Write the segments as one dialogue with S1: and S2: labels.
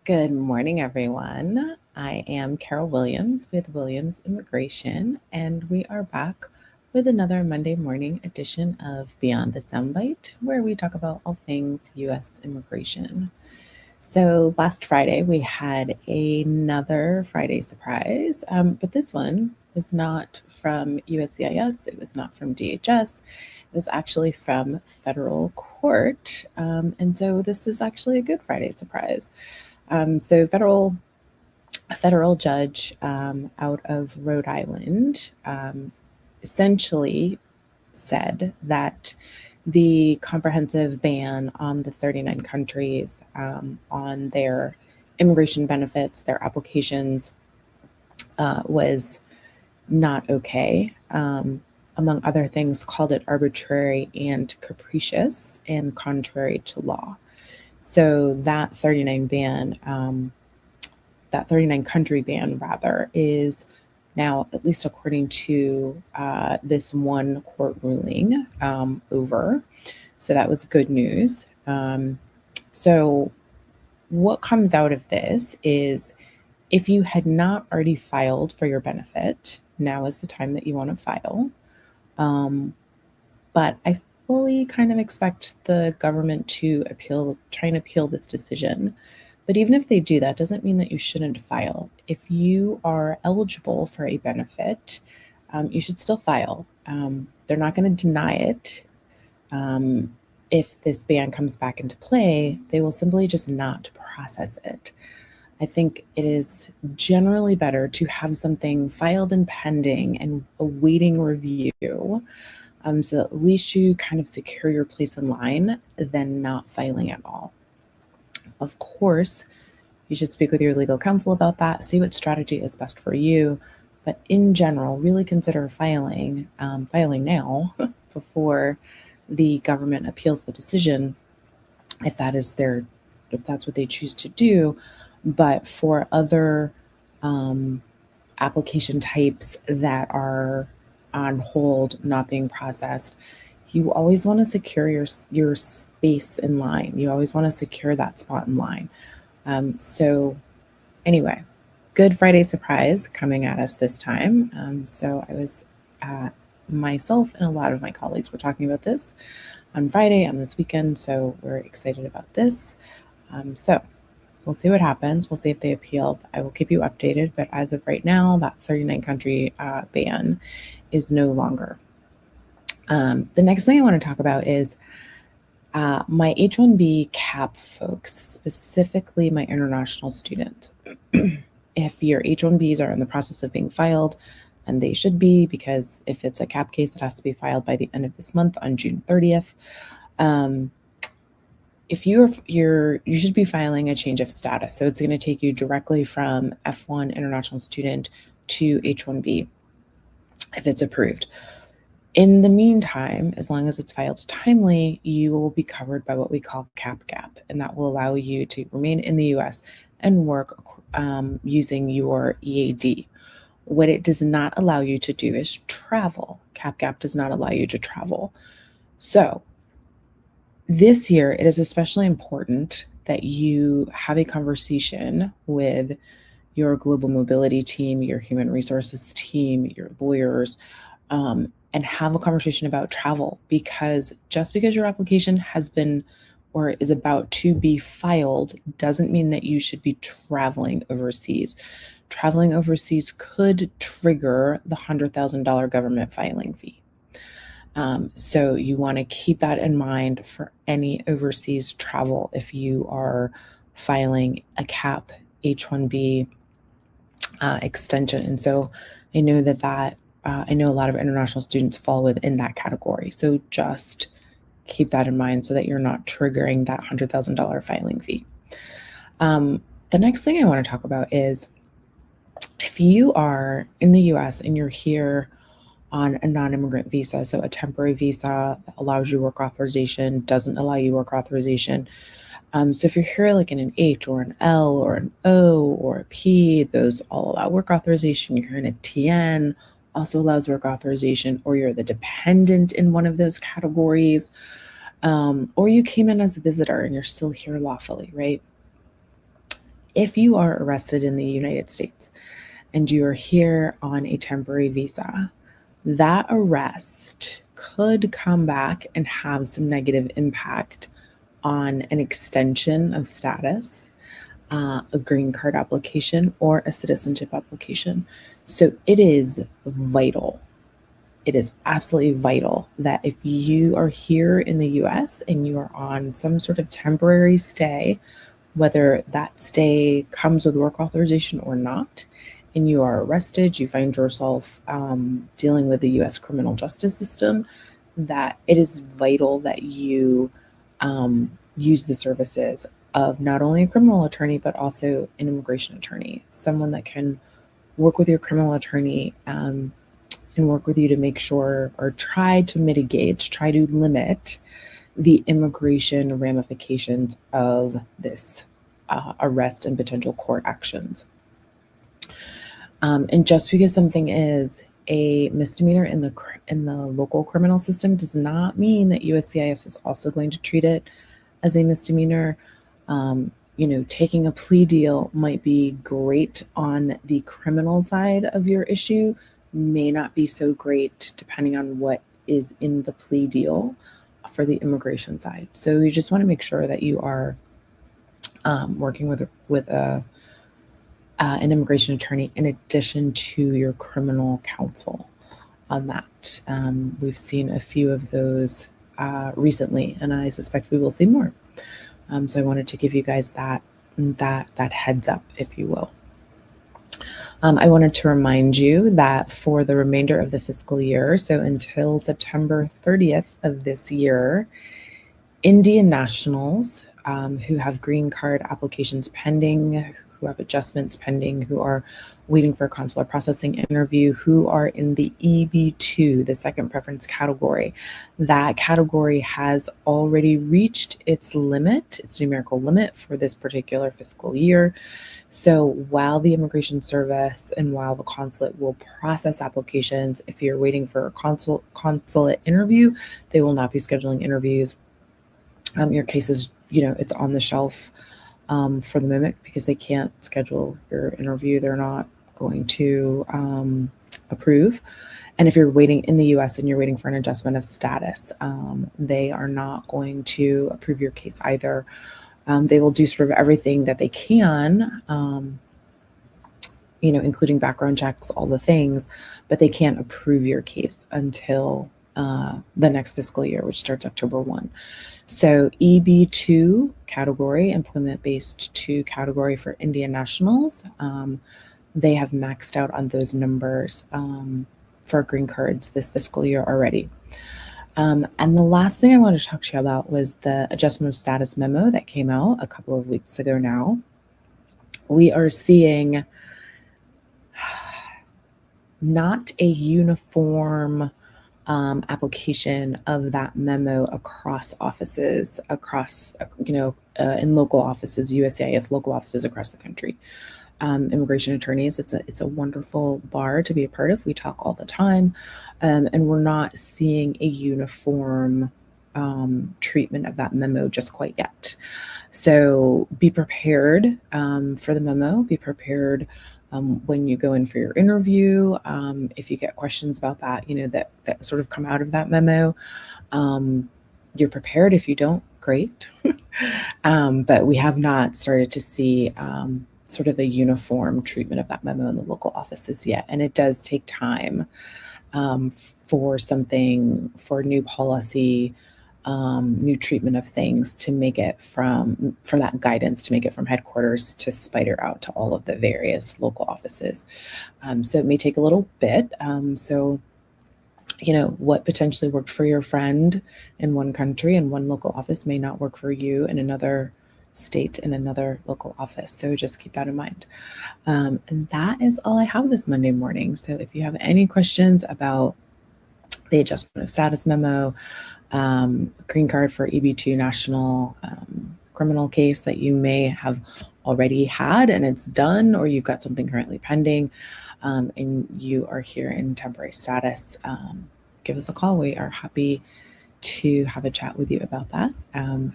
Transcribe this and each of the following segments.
S1: Good morning, everyone. I am Carol Williams with Williams Immigration, and we are back with another Monday morning edition of Beyond the Soundbite, where we talk about all things U.S. immigration. So last Friday, we had another Friday surprise, but this one was not from USCIS, it was not from DHS, it was actually from federal court. And so this is actually a good Friday surprise. So a federal judge out of Rhode Island essentially said that the comprehensive ban on the 39 countries on their immigration benefits, their applications, was not okay. Among other things, called it arbitrary and capricious and contrary to law. So that 39 country ban rather, is now, at least according to this one court ruling, over. So that was good news. So what comes out of this is, if you had not already filed for your benefit, now is the time that you want to file. But I fully kind of expect the government to try and appeal this decision. But even if they do, that doesn't mean that you shouldn't file. If you are eligible for a benefit, you should still file. They're not going to deny it. If this ban comes back into play, they will simply just not process it. I think it is generally better to have something filed and pending and awaiting review, so at least you kind of secure your place in line than not filing at all. Of course, you should speak with your legal counsel about that, see what strategy is best for you. But in general, really consider filing now before the government appeals the decision, if that's what they choose to do. But for other application types that are on hold, not being processed, you always want to secure your space in line. You always want to secure that spot in line. So anyway, good Friday surprise coming at us this time. So I was myself and a lot of my colleagues were talking about this on Friday, on this weekend. So we're excited about this. So we'll see what happens. We'll see if they appeal. I will keep you updated. But as of right now, that 39 country ban is no longer. The next thing I want to talk about is my H-1B CAP folks, specifically my international students. If your H-1Bs are in the process of being filed, and they should be, because if it's a CAP case, it has to be filed by the end of this month on June 30th. If you should be filing a change of status. So it's going to take you directly from F1 international student to H-1B if it's approved. In the meantime, as long as it's filed timely, you will be covered by what we call CAP gap, and that will allow you to remain in the US and work using your EAD. What it does not allow you to do is travel. CAP gap does not allow you to travel. So this year, it is especially important that you have a conversation with your global mobility team, your human resources team, your lawyers, and have a conversation about travel. Because just because your application has been or is about to be filed doesn't mean that you should be traveling overseas. Traveling overseas could trigger the $100,000 government filing fee. So you want to keep that in mind for any overseas travel if you are filing a CAP H-1B extension. And so I know I know a lot of international students fall within that category. So just keep that in mind so that you're not triggering that $100,000 filing fee. The next thing I want to talk about is, if you are in the US and you're here on a non-immigrant visa, so a temporary visa that allows you work authorization, doesn't allow you work authorization. So if you're here like in an H or an L or an O or a P, those all allow work authorization. You're here in a TN, also allows work authorization, or you're the dependent in one of those categories, or you came in as a visitor and you're still here lawfully, right? If you are arrested in the United States and you are here on a temporary visa, that arrest could come back and have some negative impact on an extension of status, a green card application, or a citizenship application. So it is vital. It is absolutely vital that if you are here in the US and you are on some sort of temporary stay, whether that stay comes with work authorization or not, and you are arrested, you find yourself dealing with the US criminal justice system, that it is vital that you use the services of not only a criminal attorney, but also an immigration attorney, someone that can work with your criminal attorney and work with you to make sure or try to mitigate, try to limit the immigration ramifications of this arrest and potential court actions. And just because something is a misdemeanor in the local criminal system does not mean that USCIS is also going to treat it as a misdemeanor. Taking a plea deal might be great on the criminal side of your issue, may not be so great depending on what is in the plea deal for the immigration side. So you just want to make sure that you are working with an immigration attorney in addition to your criminal counsel on that. We've seen a few of those recently, and I suspect we will see more. So I wanted to give you guys that heads up, if you will. I wanted to remind you that for the remainder of the fiscal year, so until September 30th of this year, Indian nationals who have green card applications pending, who have adjustments pending, who are waiting for a consular processing interview, who are in the EB2, the second preference category. That category has already reached its limit, its numerical limit for this particular fiscal year. So while the Immigration Service and while the consulate will process applications, if you're waiting for a consulate interview, they will not be scheduling interviews. Your case is, it's on the shelf for the moment because they can't schedule your interview. They're not going to approve. And if you're waiting in the US and you're waiting for an adjustment of status, they are not going to approve your case either. They will do sort of everything that they can, including background checks, all the things, but they can't approve your case until the next fiscal year, which starts October 1. So EB2 category, employment-based 2 category for Indian nationals, they have maxed out on those numbers for green cards this fiscal year already. And the last thing I wanted to talk to you about was the adjustment of status memo that came out a couple of weeks ago now. We are seeing not a uniform application of that memo across offices, in local offices, USCIS local offices across the country. Immigration attorneys, it's a wonderful bar to be a part of. We talk all the time, and we're not seeing a uniform treatment of that memo just quite yet. So be prepared for the memo. Be prepared when you go in for your interview. If you get questions about that, that sort of come out of that memo, you're prepared. If you don't, great. But we have not started to see sort of a uniform treatment of that memo in the local offices yet. And it does take time for new policy, new treatment of things to make it from that guidance, to make it from headquarters to spider out to all of the various local offices. So it may take a little bit. So what potentially worked for your friend in one country and one local office may not work for you in another state in another local office. So just keep that in mind. And that is all I have this Monday morning. So if you have any questions about the adjustment of status memo, green card for EB2 national criminal case that you may have already had and it's done, or you've got something currently pending, and you are here in temporary status, give us a call. We are happy to have a chat with you about that.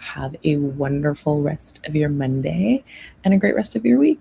S1: Have a wonderful rest of your Monday and a great rest of your week.